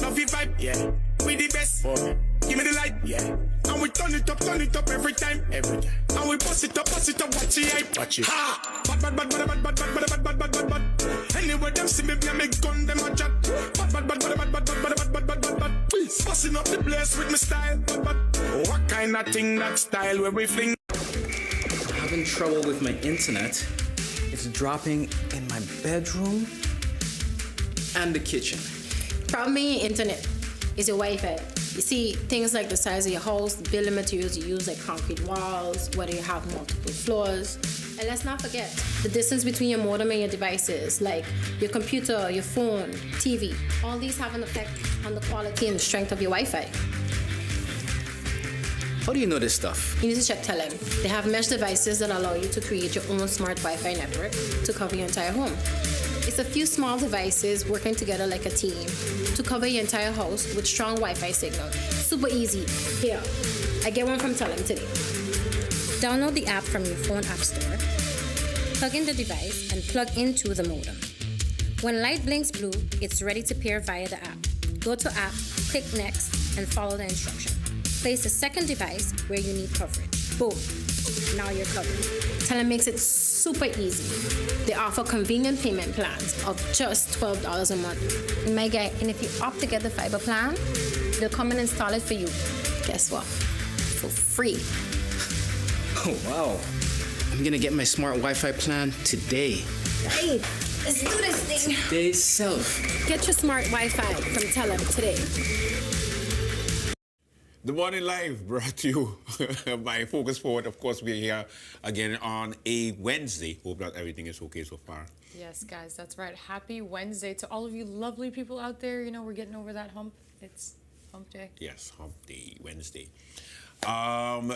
Love your vibe, yeah. We the best, give me the light, yeah. And we turn it up every time. And we bust it up, watch it hype. Watch it. Ha! Bad. Anywhere them see me, make gun them a chat. Bad. Busting up the place with my style. Bad. What kind of thing that style where we fling? Having trouble with my internet. It's dropping in my bedroom and the kitchen. Problem in your internet is your Wi-Fi. You see, things like the size of your house, the building materials you use, like concrete walls, whether you have multiple floors. And let's not forget the distance between your modem and your devices, like your computer, your phone, TV. All these have an effect on the quality and the strength of your Wi-Fi. How do you know this stuff? You need to check Telem. They have mesh devices that allow you to create your own smart Wi-Fi network to cover your entire home. It's a few small devices working together like a team to cover your entire house with strong Wi-Fi signal. Super easy. Here, I get one from Telem today. Download the app from your phone app store, plug in the device, and plug into the modem. When light blinks blue, it's ready to pair via the app. Go to app, click next, and follow the instruction. Place the second device where you need coverage. Boom. Now you're covered. Telem makes it super easy. They offer convenient payment plans of just $12 a month. And my guy, and if you opt to get the fiber plan, they'll come and install it for you. Guess what? For free. Oh, wow. I'm gonna get my smart Wi-Fi plan today. Hey, let's do this thing. Today's self. Get your smart Wi-Fi from Telem today. The Morning Live brought to you by Focus Forward. Of course, we're here again on a Wednesday. Hope that everything is okay so far. Yes, guys, that's right. Happy Wednesday to all of you lovely people out there. You know, we're getting over that hump. It's hump day. Yes, hump day, Wednesday.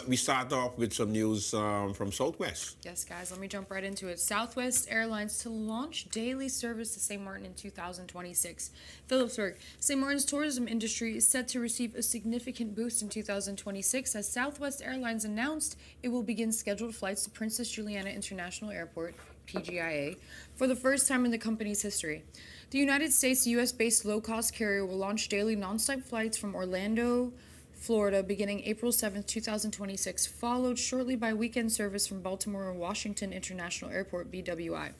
We start off with some news from Southwest. Yes, guys, let me jump right into it. Southwest Airlines to launch daily service to St. Martin in 2026. Phillipsburg. St. Martin's tourism industry is set to receive a significant boost in 2026 as Southwest Airlines announced it will begin scheduled flights to Princess Juliana International Airport, PGIA, for the first time in the company's history. The United States US-based low-cost carrier will launch daily non-stop flights from Orlando, Florida, beginning April 7, 2026, followed shortly by weekend service from Baltimore and Washington International Airport, BWI.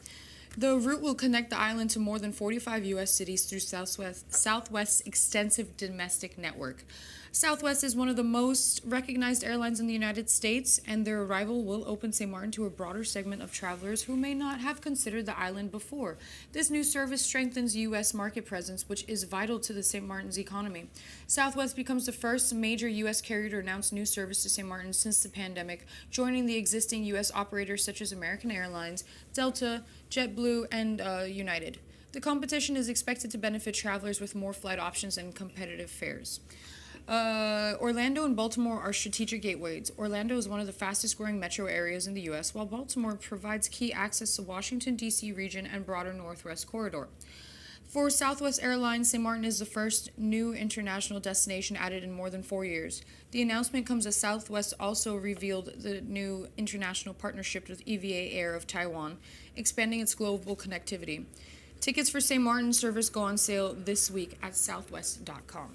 The route will connect the island to more than 45 U.S. cities through Southwest's extensive domestic network. Southwest is one of the most recognized airlines in the United States, and their arrival will open St. Martin to a broader segment of travelers who may not have considered the island before. This new service strengthens U.S. market presence, which is vital to the St. Martin's economy. Southwest becomes the first major U.S. carrier to announce new service to St. Martin since the pandemic, joining the existing U.S. operators such as American Airlines, Delta, JetBlue, and United. The competition is expected to benefit travelers with more flight options and competitive fares. Orlando and Baltimore are strategic gateways. Orlando is one of the fastest growing metro areas in the U.S., while Baltimore provides key access to Washington, D.C. region and broader Northwest corridor. For Southwest Airlines, St. Martin is the first new international destination added in more than 4 years. The announcement comes as Southwest also revealed the new international partnership with EVA Air of Taiwan, expanding its global connectivity. Tickets for St. Martin service go on sale this week at southwest.com.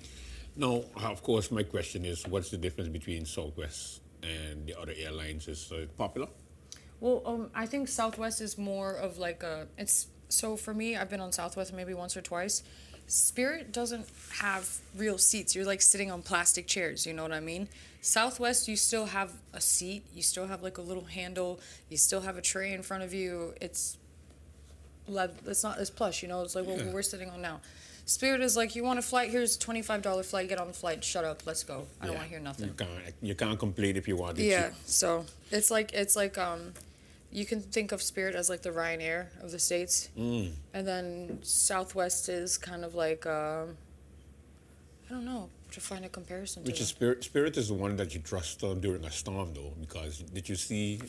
Now, of course, my question is, what's the difference between Southwest and the other airlines? Is it popular? Well, I think Southwest is more of like so for me, I've been on Southwest maybe once or twice. Spirit doesn't have real seats. You're like sitting on plastic chairs, you know what I mean? Southwest, you still have a seat, you still have like a little handle, you still have a tray in front of you. It's not as plush, you know, it's like what we're sitting on now. Spirit is like, you want a flight? Here's a $25 flight. Get on the flight. Shut up. Let's go. I don't want to hear nothing. You can't complain if you want it. Yeah. So it's like you can think of Spirit as like the Ryanair of the States, and then Southwest is kind of like I don't know, to find a comparison. Which to is Spirit. Spirit is the one that you trust during a storm, though, because did you see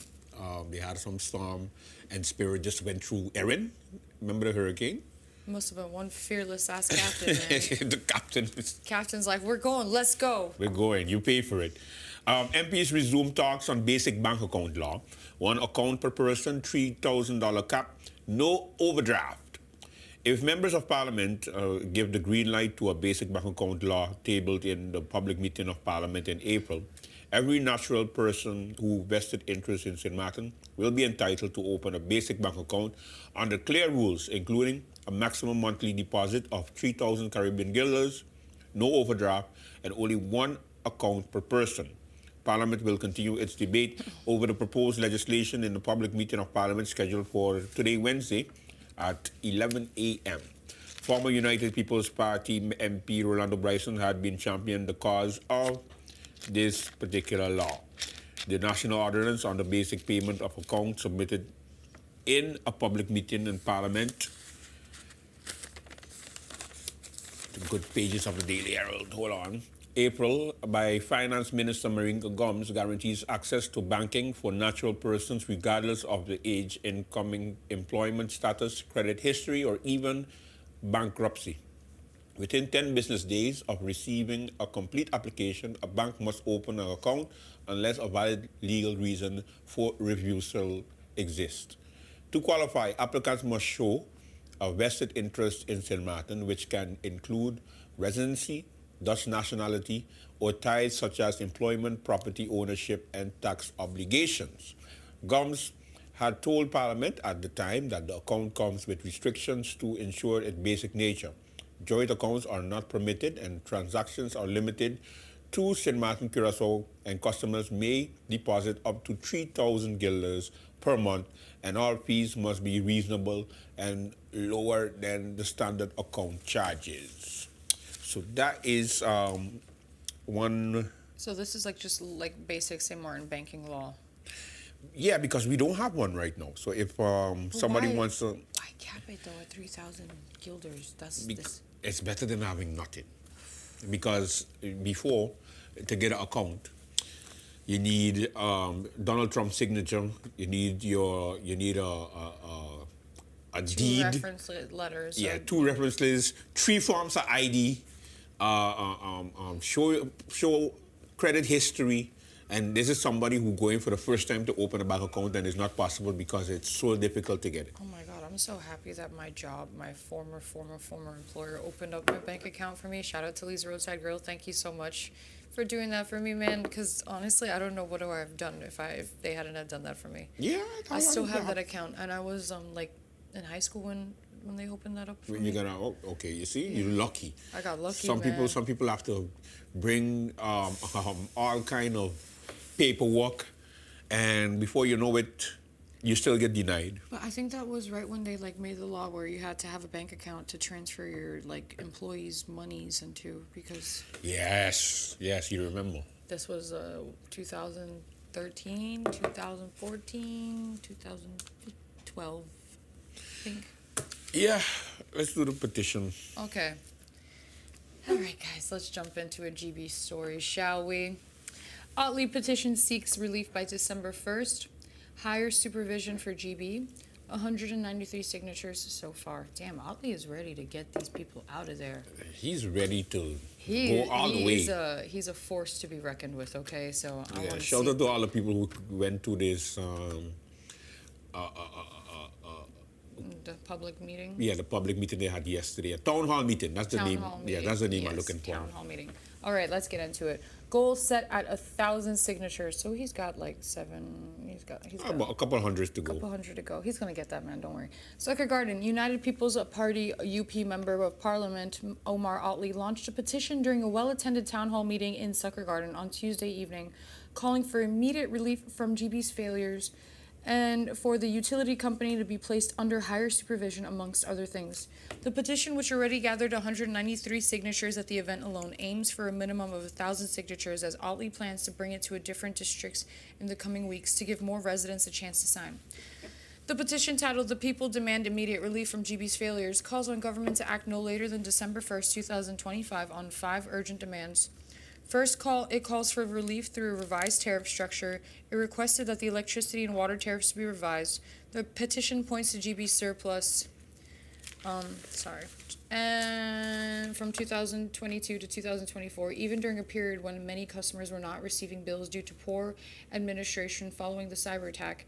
they had some storm and Spirit just went through Erin? Remember the hurricane? Must have been one fearless ass captain, man. The captain. Captain's like, we're going, let's go. We're going. You pay for it. MPs resume talks on basic bank account law. One account per person, $3,000 cap, no overdraft. If members of parliament give the green light to a basic bank account law tabled in the public meeting of parliament in April, every natural person who vested interest in St. Martin will be entitled to open a basic bank account under clear rules, including a maximum monthly deposit of 3,000 Caribbean guilders, no overdraft, and only one account per person. Parliament will continue its debate over the proposed legislation in the public meeting of Parliament scheduled for today, Wednesday, at 11 a.m. Former United People's Party MP Rolando Bryson had been championing the cause of this particular law. The national ordinance on the basic payment of accounts submitted in a public meeting in Parliament. The good pages of the Daily Herald. Hold on. April, by Finance Minister Marinka Gomes, guarantees access to banking for natural persons regardless of the age, income, employment status, credit history, or even bankruptcy. Within 10 business days of receiving a complete application, a bank must open an account unless a valid legal reason for refusal exists. To qualify, applicants must show a vested interest in St. Martin, which can include residency, Dutch nationality, or ties such as employment, property ownership, and tax obligations. Gomes had told Parliament at the time that the account comes with restrictions to ensure its basic nature. Joint accounts are not permitted and transactions are limited to St. Martin, Curaçao, and customers may deposit up to 3,000 guilders per month, and all fees must be reasonable and lower than the standard account charges. So that is one. So this is like just like basic St. Martin banking law. Yeah, because we don't have one right now. So if somebody wants to, why cap it though at 3,000 guilders? It's better than having nothing. Because before, to get an account, you need Donald Trump's signature. You need a deed. 2 reference letters. Yeah, 2 reference letters, 3 forms of ID. Show credit history, and this is somebody who going for the first time to open a bank account, and it's not possible because it's so difficult to get it. Oh my God, I'm so happy that my job, my former employer opened up my bank account for me. Shout out to Lee's Roadside Grill. Thank you so much for doing that for me, man. Because honestly, I don't know what I would have done if they hadn't have done that for me. Yeah, I still have that account, and I was like in high school when they opened that up for me. Okay, you see, you're lucky. I got lucky, Some man. people have to bring all kind of paperwork, and before you know it, you still get denied. But I think that was right when they like made the law where you had to have a bank account to transfer your like employees' monies into, because Yes, you remember. this was 2013, 2014, 2012, I think. Yeah, let's do the petition. Okay. All right, guys, let's jump into a GB story, shall we? Otley petition seeks relief by December 1st. Higher supervision for GB. 193 signatures so far. Damn, Otley is ready to get these people out of there. He's ready to go all the way. He's a force to be reckoned with, okay? So I want to shout out to all the people who went to this the public meeting. the public meeting they had yesterday. A town hall meeting. That's the name. Yeah, that's the name I'm looking for. Town hall meeting. All right, let's get into it. Goal set at 1,000 signatures. So he's got like 7. He's got about a couple hundred to go. couple hundred to go. He's gonna get that, man. Don't worry. Sucker Garden, United People's Party UP Member of Parliament Omar Otley launched a petition during a well-attended town hall meeting in Sucker Garden on Tuesday evening, calling for immediate relief from GB's failures and for the utility company to be placed under higher supervision, amongst other things. The petition, which already gathered 193 signatures at the event alone, aims for a minimum of 1,000 signatures, as Otley plans to bring it to different districts in the coming weeks to give more residents a chance to sign. The petition, titled "The People Demand Immediate Relief from GB's Failures," calls on government to act no later than December 1st, 2025 on 5 urgent demands. First, it calls for relief through a revised tariff structure. It requested that the electricity and water tariffs be revised. The petition points to GB's surplus and from 2022 to 2024, even during a period when many customers were not receiving bills due to poor administration following the cyber attack,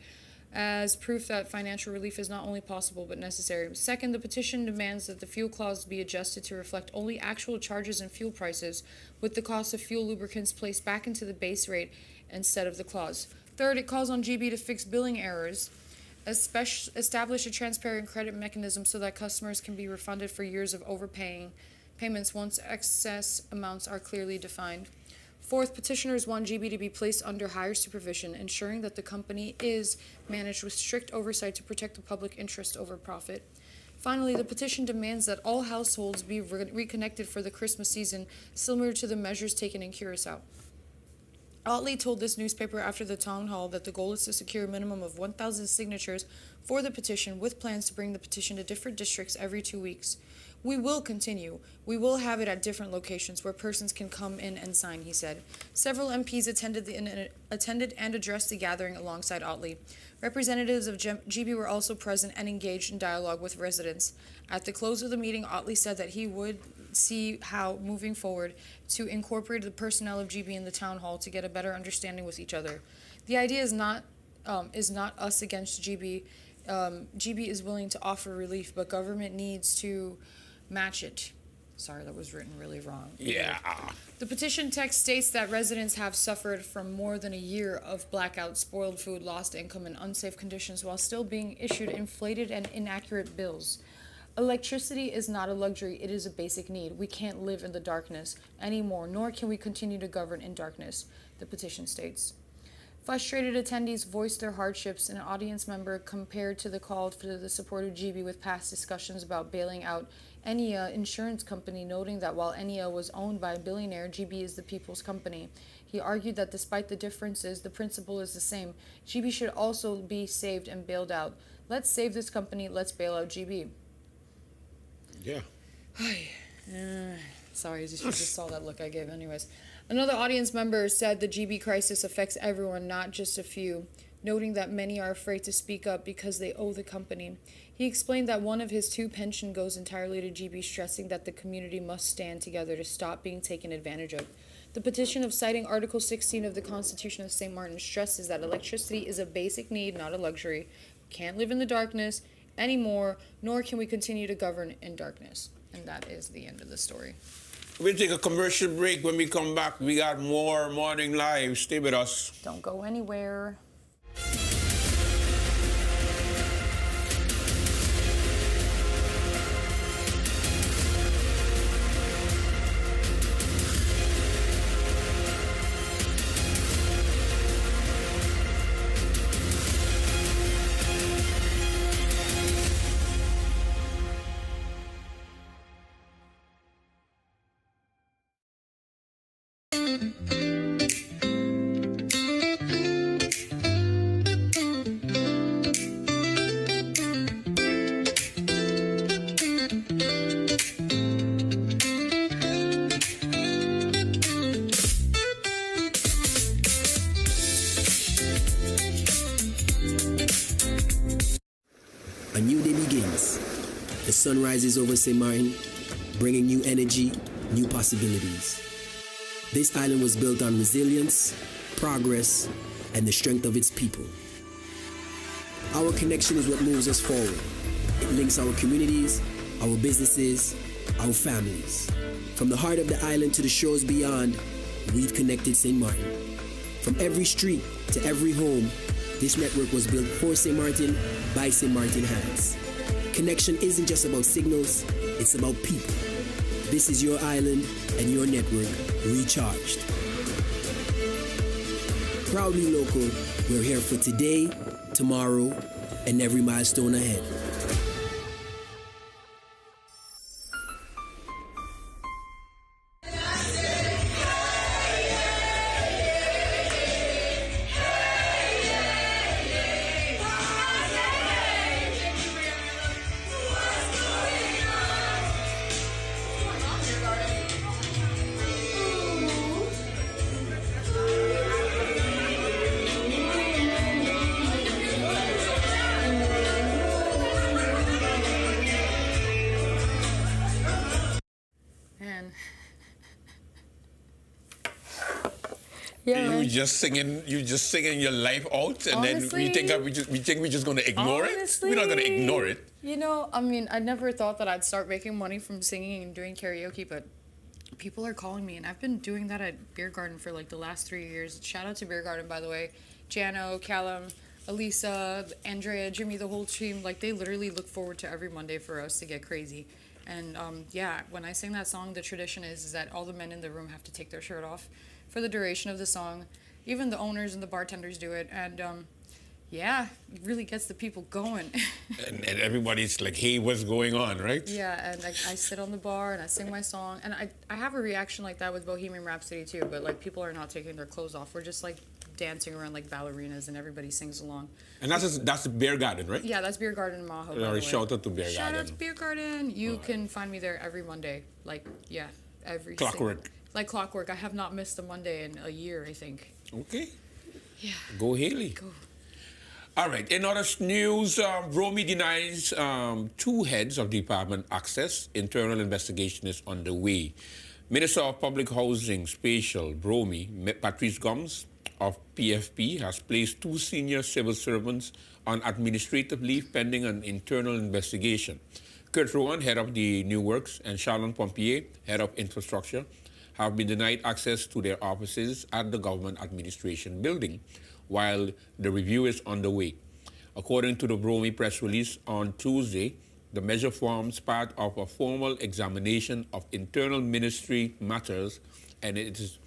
as proof that financial relief is not only possible but necessary. Second, the petition demands that the fuel clause be adjusted to reflect only actual charges and fuel prices, with the cost of fuel lubricants placed back into the base rate instead of the clause. Third, it calls on GB to fix billing errors, establish a transparent credit mechanism so that customers can be refunded for years of overpaying payments once excess amounts are clearly defined. Fourth, petitioners want GB to be placed under higher supervision, ensuring that the company is managed with strict oversight to protect the public interest over profit. Finally, the petition demands that all households be reconnected for the Christmas season, similar to the measures taken in Curaçao. Otley told this newspaper after the town hall that the goal is to secure a minimum of 1,000 signatures for the petition, with plans to bring the petition to different districts every 2 weeks. We will continue. We will have it at different locations where persons can come in and sign, he said. Several MPs attended and addressed the gathering alongside Otley. Representatives of GB were also present and engaged in dialogue with residents. At the close of the meeting, Otley said that he would see how, moving forward, to incorporate the personnel of GB in the town hall to get a better understanding with each other. The idea is not us against GB. GB is willing to offer relief, but government needs to match it. Sorry, that was written really wrong. Yeah. The petition text states that residents have suffered from more than a year of blackouts, spoiled food, lost income, and unsafe conditions while still being issued inflated and inaccurate bills. Electricity is not a luxury, it is a basic need. We can't live in the darkness anymore, nor can we continue to govern in darkness, the petition states. Frustrated attendees voiced their hardships, and an audience member compared to the call for the support of GB with past discussions about bailing out Enia Insurance Company, noting that while Enia was owned by a billionaire, GB is the people's company. He argued that despite the differences, the principle is the same. GB should also be saved and bailed out. Let's save this company, let's bail out GB. Yeah. Sorry, you just saw that look I gave. Anyways, another audience member said the GB crisis affects everyone, not just a few, noting that many are afraid to speak up because they owe the company. He explained that one of his 2 pension goes entirely to GB, stressing that the community must stand together to stop being taken advantage of. The petition, of citing Article 16 of the Constitution of St. Martin, stresses that electricity is a basic need, not a luxury. We can't live in the darkness anymore, nor can we continue to govern in darkness. And that is the end of the story. We'll take a commercial break. When we come back, we got more Morning Live. Stay with us. Don't go anywhere. A new day begins. The sun rises over St. Martin, bringing new energy, new possibilities. This island was built on resilience, progress, and the strength of its people. Our connection is what moves us forward. It links our communities, our businesses, our families. From the heart of the island to the shores beyond, we've connected St. Martin. From every street to every home, this network was built for St. Martin by St. Martin hands. Connection isn't just about signals, it's about people. This is your island and your network recharged. Proudly local, we're here for today, tomorrow, and every milestone ahead. Man. You just singing your life out, and Honestly, then we think we're just gonna ignore it. We're not gonna ignore it. You know, I mean, I never thought that I'd start making money from singing and doing karaoke, but people are calling me, and I've been doing that at Beer Garden for like the last 3 years. Shout out to Beer Garden, by the way. Jano, Callum, Elisa, Andrea, Jimmy, the whole team, like they literally look forward to every Monday for us to get crazy. And yeah, when I sing that song, the tradition is that all the men in the room have to take their shirt off for the duration of the song. Even the owners and the bartenders do it. And yeah, it really gets the people going. And everybody's like, hey, what's going on, right? Yeah, and I sit on the bar and I sing my song. And I have a reaction like that with Bohemian Rhapsody too, but like people are not taking their clothes off. We're just like dancing around like ballerinas and everybody sings along. And that's the Beer Garden, right? Yeah, that's Beer Garden in Maho. by the way. Shout out to Beer Shout Garden. out to Beer Garden. You can find me there every Monday. Like, yeah, every Clockwork. like clockwork. I have not missed a Monday in a year, I think. Okay. Yeah. Go Hailey. Go. All right. In other news, Romy denies 2 heads of department access. Internal investigation is underway. Minister of Public Housing, Spatial, Romy, Patrice Gomes of PFP, has placed 2 senior civil servants on administrative leave pending an internal investigation. Kurt Rowan, head of the New Works, and Charlotte Pompier, head of infrastructure, have been denied access to their offices at the government administration building while the review is underway. According to the Romy press release on Tuesday, the measure forms part of a formal examination of internal ministry matters, and it is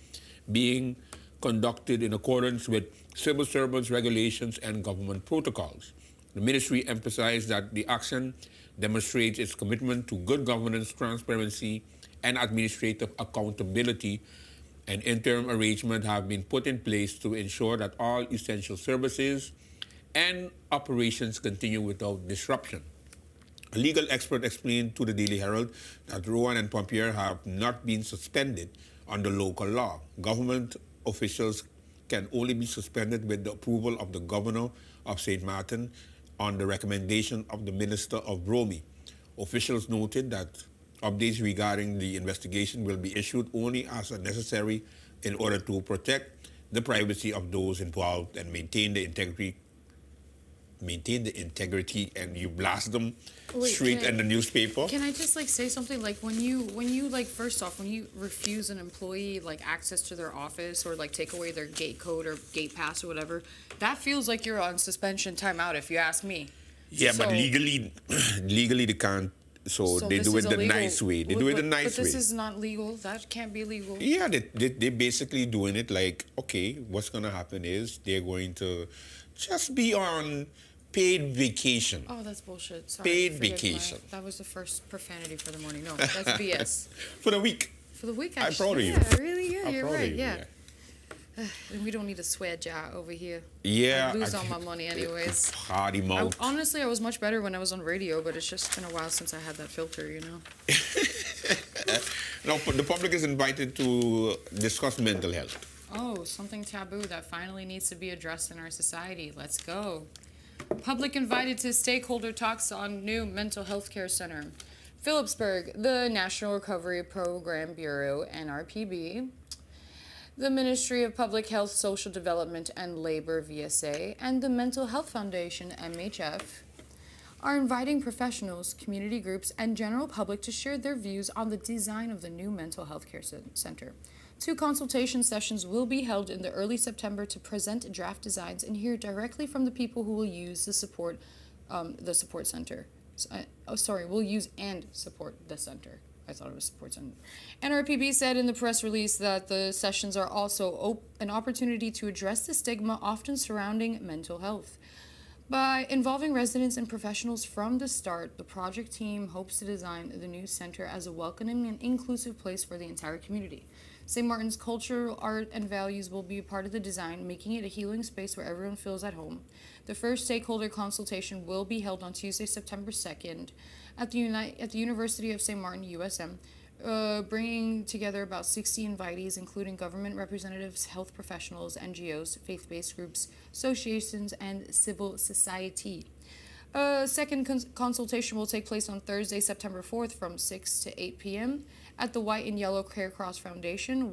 being conducted in accordance with civil servants regulations and government protocols. The ministry emphasized that the action demonstrates its commitment to good governance, transparency, and administrative accountability. An interim arrangement have been put in place to ensure that all essential services and operations continue without disruption. A legal expert explained to the Daily Herald that Rowan and Pompier have not been suspended under local law. Government officials can only be suspended with the approval of the governor of St. Martin on the recommendation of the Minister of Romy. Officials noted that updates regarding the investigation will be issued only as necessary in order to protect the privacy of those involved and maintain the integrity, and you blast them straight in the newspaper. Can I just like say something? Like when you like, first off, when you refuse an employee like access to their office or like take away their gate code or gate pass or whatever, that feels like you're on suspension timeout if you ask me. Yeah, So- but legally they can't. So they this do is it the illegal. nice way. They do it the nice But this way. is not legal. That can't be legal. Yeah, they basically doing it like, okay, what's going to happen is they're going to just be on paid vacation. Oh, that's bullshit. Sorry. Paid forgive vacation. that was the first profanity for the morning. No, that's BS. For the week. For the week, I'm actually. proud of you. Yeah, really? Yeah, I'm you're proud of right. you, Yeah. And we don't need a swear jar over here. Yeah. I lose all my money anyways. Hardy mouth. Honestly, I was much better when I was on radio, but it's just been a while since I had that filter, you know? Now, the public is invited to discuss mental health. Oh, something taboo that finally needs to be addressed in our society. Let's go. Public invited to stakeholder talks on new mental health care center. Phillipsburg, the National Recovery Program Bureau, NRPB, the Ministry of Public Health, Social Development and Labor, VSA, and the Mental Health Foundation, MHF, are inviting professionals, community groups, and general public to share their views on the design of the new mental health care center. 2 consultation sessions will be held in the early September to present draft designs and hear directly from the people who will use the support center. Will use and support the center. I thought it was support center. NRPB said in the press release that the sessions are also an opportunity to address the stigma often surrounding mental health. By involving residents and professionals from the start, the project team hopes to design the new center as a welcoming and inclusive place for the entire community. St. Martin's culture, art, and values will be a part of the design, making it a healing space where everyone feels at home. The first stakeholder consultation will be held on Tuesday, September 2nd at the University of St. Martin, USM, bringing together about 60 invitees, including government representatives, health professionals, NGOs, faith-based groups, associations, and civil society. A second consultation will take place on Thursday, September 4th from 6 to 8 p.m. at the White and Yellow Care Cross Foundation,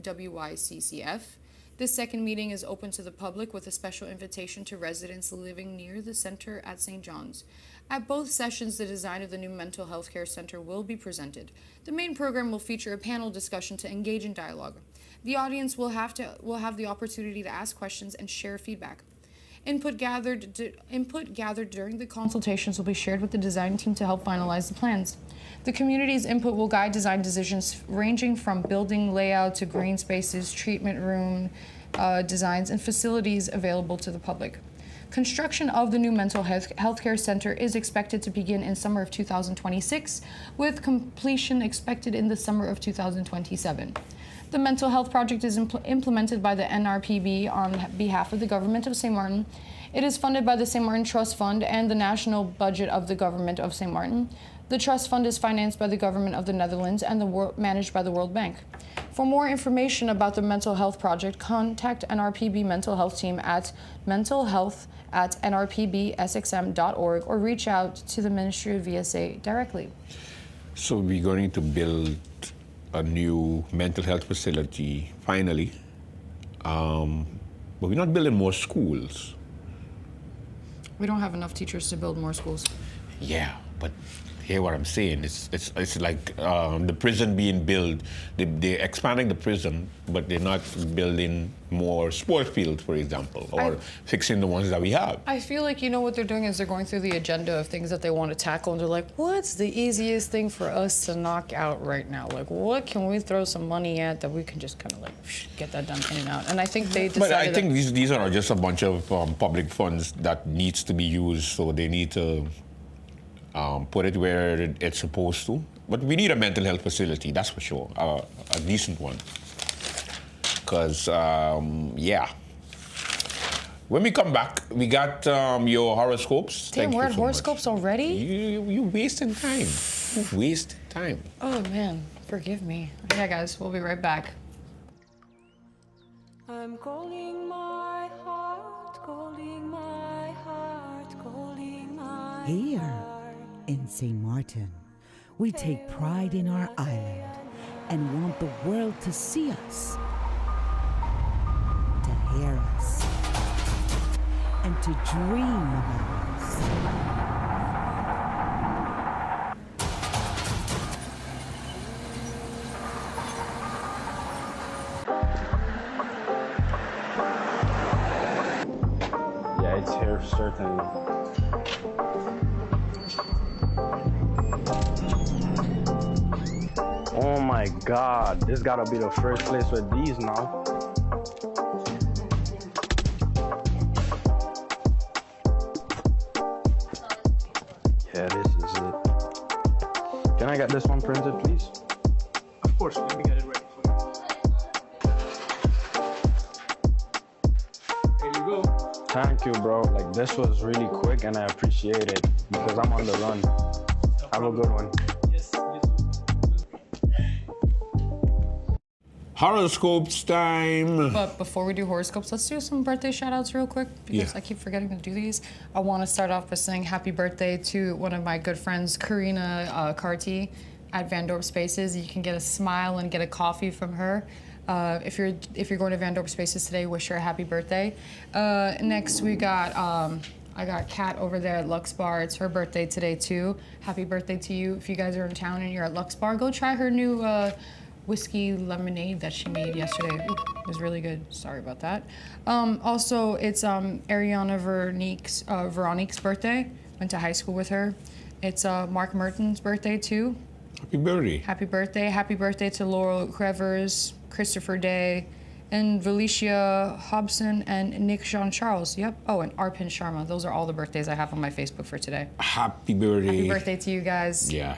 WYCCF. This second meeting is open to the public with a special invitation to residents living near the center at St. John's. At both sessions, the design of the new mental health care center will be presented. The main program will feature a panel discussion to engage in dialogue. The audience will have the opportunity to ask questions and share feedback. Input gathered during the consultations will be shared with the design team to help finalize the plans. The community's input will guide design decisions ranging from building layout to green spaces, treatment room designs, and facilities available to the public. Construction of the new mental health care center is expected to begin in summer of 2026, with completion expected in the summer of 2027. The mental health project is implemented by the NRPB on behalf of the government of St. Martin. It is funded by the St. Martin Trust Fund and the national budget of the government of St. Martin. The trust fund is financed by the government of the Netherlands and managed by the World Bank. For more information about the mental health project, contact NRPB mental health team at mentalhealth@nrpbsxm.org or reach out to the Ministry of VSA directly. So we're going to build a new mental health facility, finally. But we're not building more schools. We don't have enough teachers to build more schools. Yeah, but hear what I'm saying. It's like the prison being built. They're expanding the prison, but they're not building more sports fields, for example, or fixing the ones that we have. I feel like, you know, what they're doing is they're going through the agenda of things that they want to tackle, and they're like, what's the easiest thing for us to knock out right now? Like, what can we throw some money at that we can just kind of like get that done in and out? And I think they decided. But I think these are just a bunch of public funds that needs to be used, so they need to put it where it's supposed to. But we need a mental health facility, that's for sure, a decent one. Because, yeah. When we come back, we got your horoscopes. Damn, we're at horoscopes already? You wasting time. You wasting time. Oh, man, forgive me. Yeah, guys, we'll be right back. I'm calling my heart, calling my heart, calling my Here heart. in St. Martin, we take pride in our island and want the world to see us, to hear us, and to dream about us. Yeah, it's here, certainly. Oh my God, this gotta be the first place with these now. Yeah, this is it. Can I get this one printed, please? Of course, let me get it ready for you. Here you go. Thank you, bro. Like, this was really quick and I appreciate it because I'm on the run. Have a good one. Yes. Horoscopes time. But before we do horoscopes, let's do some birthday shout-outs real quick because I keep forgetting to do these. I want to start off by saying happy birthday to one of my good friends, Karina Carty at Van Dorp Spaces. You can get a smile and get a coffee from her. If you're going to Van Dorp Spaces today, wish her a happy birthday. Next we got I got Kat over there at Lux Bar. It's her birthday today too. Happy birthday to you. If you guys are in town and you're at Lux Bar, go try her new whiskey lemonade that she made yesterday. Ooh, it was really good. Sorry about that. Also, it's Ariana Veronique's birthday. Went to high school with her. It's Mark Merton's birthday too. Happy birthday. Happy birthday. Happy birthday to Laurel Crevers, Christopher Day, and Valicia Hobson and Nick Jean-Charles. Yep. Oh, and Arpin Sharma. Those are all the birthdays I have on my Facebook for today. Happy birthday. Happy birthday to you guys. Yeah.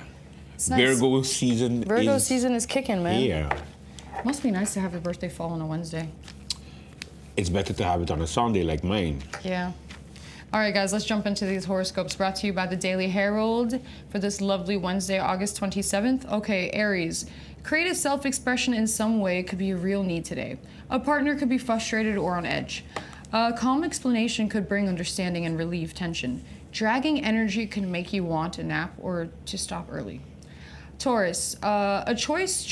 It's nice. Virgo season is kicking, man. Yeah. Must be nice to have your birthday fall on a Wednesday. It's better to have it on a Sunday like mine. Yeah. All right, guys, let's jump into these horoscopes brought to you by the Daily Herald for this lovely Wednesday, August 27th. Okay, Aries. Creative self-expression in some way could be a real need today. A partner could be frustrated or on edge. A calm explanation could bring understanding and relieve tension. Dragging energy can make you want a nap or to stop early. Taurus. A choice to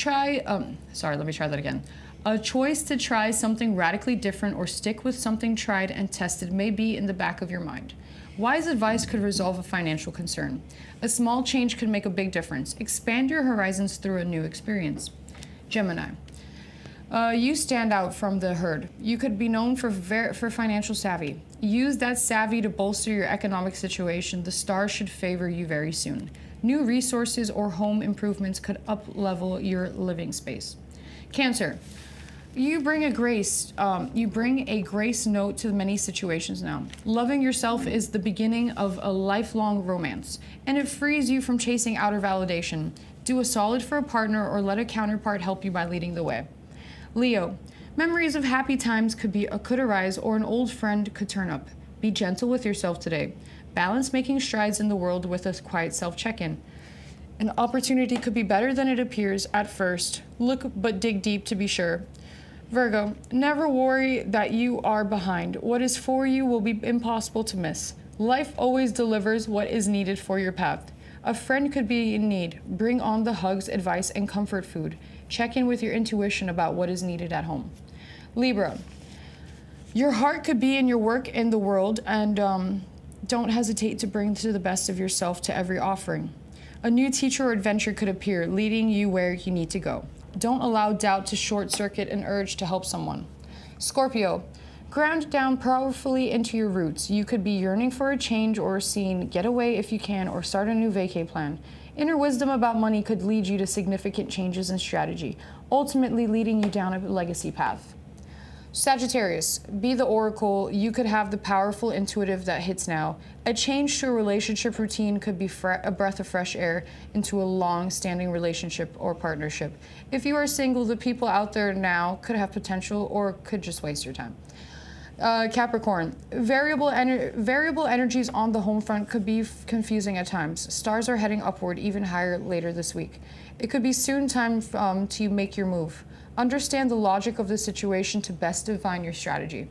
try something radically different or stick with something tried and tested may be in the back of your mind. Wise advice could resolve a financial concern. A small change could make a big difference. Expand your horizons through a new experience. Gemini. You stand out from the herd. You could be known for financial savvy. Use that savvy to bolster your economic situation. The stars should favor you very soon. New resources or home improvements could up-level your living space. Cancer. You bring a grace note to many situations now. Loving yourself is the beginning of a lifelong romance, and it frees you from chasing outer validation. Do a solid for a partner or let a counterpart help you by leading the way. Leo, memories of happy times could arise or an old friend could turn up. Be gentle with yourself today. Balance making strides in the world with a quiet self-check-in. An opportunity could be better than it appears at first. Look but dig deep to be sure. Virgo, never worry that you are behind. What is for you will be impossible to miss. Life always delivers what is needed for your path. A friend could be in need. Bring on the hugs, advice, and comfort food. Check in with your intuition about what is needed at home. Libra, your heart could be in your work in the world, and don't hesitate to bring to the best of yourself to every offering. A new teacher or adventure could appear, leading you where you need to go. Don't allow doubt to short-circuit an urge to help someone. Scorpio, ground down powerfully into your roots. You could be yearning for a change or a scene. Get away if you can or start a new vacay plan. Inner wisdom about money could lead you to significant changes in strategy, ultimately leading you down a legacy path. Sagittarius, be the oracle. You could have the powerful intuitive that hits now. A change to a relationship routine could be a breath of fresh air into a long-standing relationship or partnership. If you are single, the people out there now could have potential or could just waste your time. Capricorn, variable energies on the home front could be confusing at times. Stars are heading upward even higher later this week. It could be soon time to make your move. Understand the logic of the situation to best define your strategy.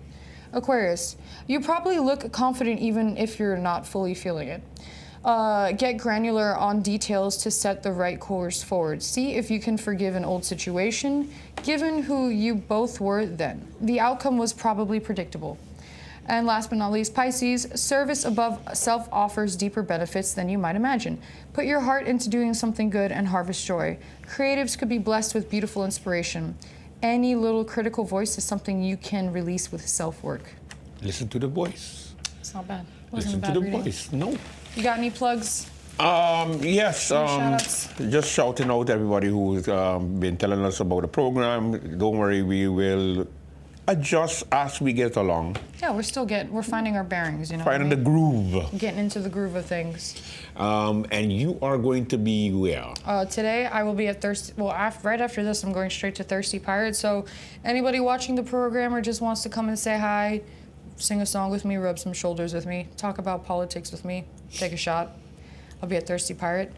Aquarius, you probably look confident even if you're not fully feeling it. Get granular on details to set the right course forward. See if you can forgive an old situation, given who you both were then. The outcome was probably predictable. And last but not least, Pisces, service above self offers deeper benefits than you might imagine. Put your heart into doing something good and harvest joy. Creatives could be blessed with beautiful inspiration. Any little critical voice is something you can release with self-work. Listen to the voice. It's not bad. Listen to the voice. No. You got any plugs? Yes. Shout-outs? Just shouting out everybody who's been telling us about the program. Don't worry, we will adjust as we get along. Yeah, we're finding our bearings, you know. Finding the groove. Getting into the groove of things. And you are going to be where? Today I will be at Thirsty. Well, right after this, I'm going straight to Thirsty Pirate. So anybody watching the program or just wants to come and say hi, sing a song with me, rub some shoulders with me, talk about politics with me, take a shot, I'll be at Thirsty Pirate.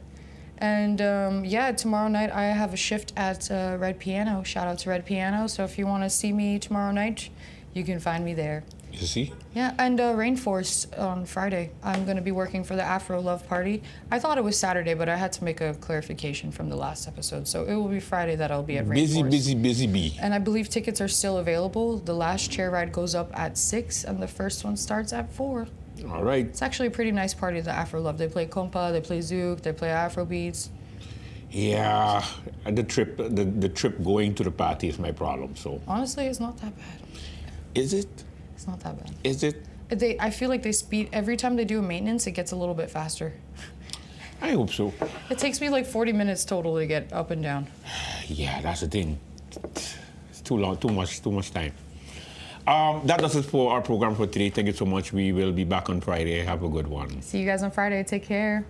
And yeah, tomorrow night I have a shift at Red Piano. Shout out to Red Piano. So if you want to see me tomorrow night, you can find me there. You see? Yeah, and Rainforest on Friday. I'm going to be working for the Afro Love Party. I thought it was Saturday, but I had to make a clarification from the last episode. So it will be Friday that I'll be at Rainforest. Busy bee. And I believe tickets are still available. The last chair ride goes up at 6, and the first one starts at 4. All right. It's actually a pretty nice party, the Afro Love. They play compa, they play zouk, they play Afro beats. Yeah, the trip going to the party is my problem. So honestly, it's not that bad. Is it? It's not that bad. Is it? I feel like they speed every time they do a maintenance. It gets a little bit faster. I hope so. It takes me like 40 minutes total to get up and down. Yeah, that's the thing. too long, too much time. That does it for our program for today. Thank you so much. We will be back on Friday. Have a good one. See you guys on Friday. Take care.